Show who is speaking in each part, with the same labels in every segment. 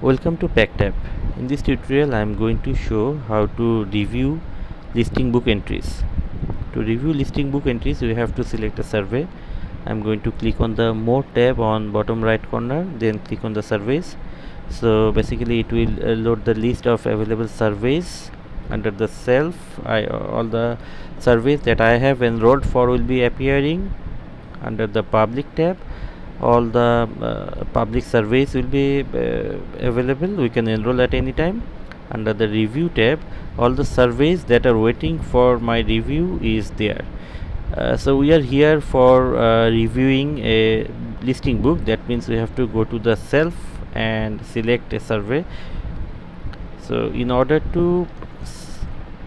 Speaker 1: Welcome to PackTab. In this tutorial I am going to show how to review listing book entries. To review listing book entries we have to select a survey. I am going to click on the more tab on bottom right corner, then click on the surveys. So basically it will load the list of available surveys under the self. All the surveys that I have enrolled for will be appearing under the public tab. All the public surveys will be available. We can enroll at any time. Under the review tab, all the surveys that are waiting for my review is there. So we are here for reviewing a listing book. That means we have to go to the self and select a survey. So in order to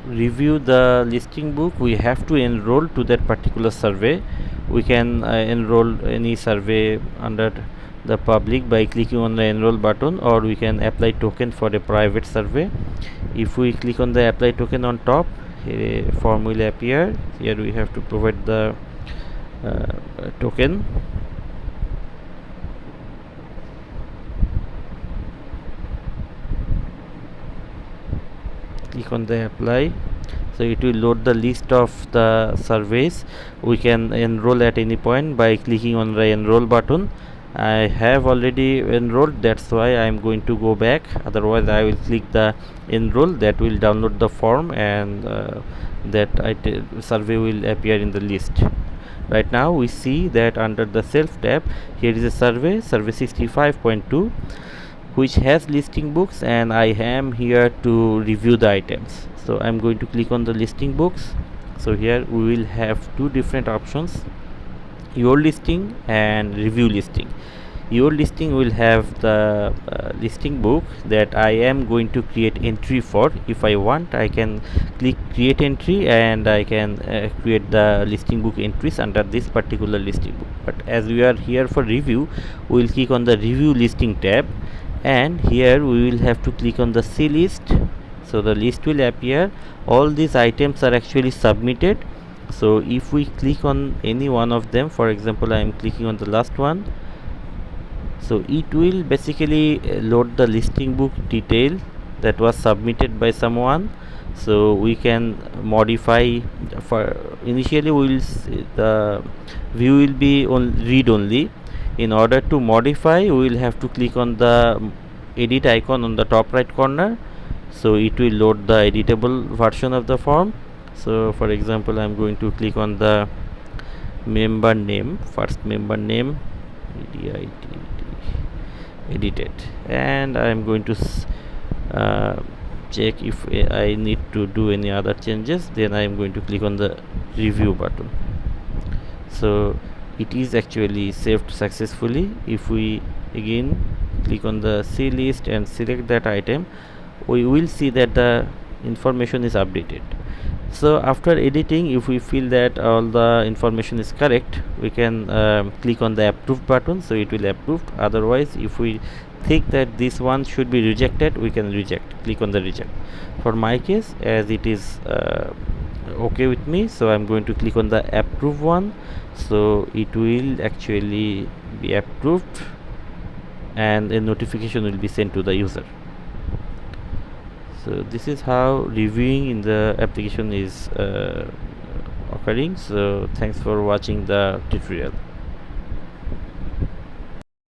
Speaker 1: review the listing book, we have to enroll to that particular survey. We can enroll any survey under the public by clicking on the enroll button, or we can apply token for a private survey. If we click on the apply token on top, a form will appear. Here we have to provide the token. Click on the apply. So it will load the list of the surveys. We can enroll at any point by clicking on the enroll button. I have already enrolled, that's why I am going to go back. Otherwise I will click the enroll. That will download the form, and that survey will appear in the list. Right now we see that under the self tab, here is a survey 65.2, which has listing books, and I am here to review the items. So I'm going to click on the listing books. So here we will have two different options: your listing and review listing. Your listing will have the listing book that I am going to create entry for. If I want, I can click create entry, and I can create the listing book entries under this particular listing book. But as we are here for review, we will click on the review listing tab, and here we will have to click on the see list. So the list will appear. All these items are actually submitted. So if we click on any one of them, for example I am clicking on the last one, so it will basically load the listing book detail that was submitted by someone. So we can modify. For initially we will the view will be on read only. In order to modify, we will have to click on the edit icon on the top right corner. So it will load the editable version of the form. So for example I am going to click on the member name, first member name, edited, and I am going to check if I need to do any other changes. Then I am going to click on the review button. So it is actually saved successfully. If we again click on the see list and select that item, we will see that the information is updated. So after editing, if we feel that all the information is correct, we can click on the approve button, so it will approve. Otherwise, if we think that this one should be rejected, we can reject. Click on the reject. For my case, as it is okay with me, so I'm going to click on the approve one. So it will actually be approved, and a notification will be sent to the user. So this is how reviewing in the application is occurring. So thanks for watching the tutorial.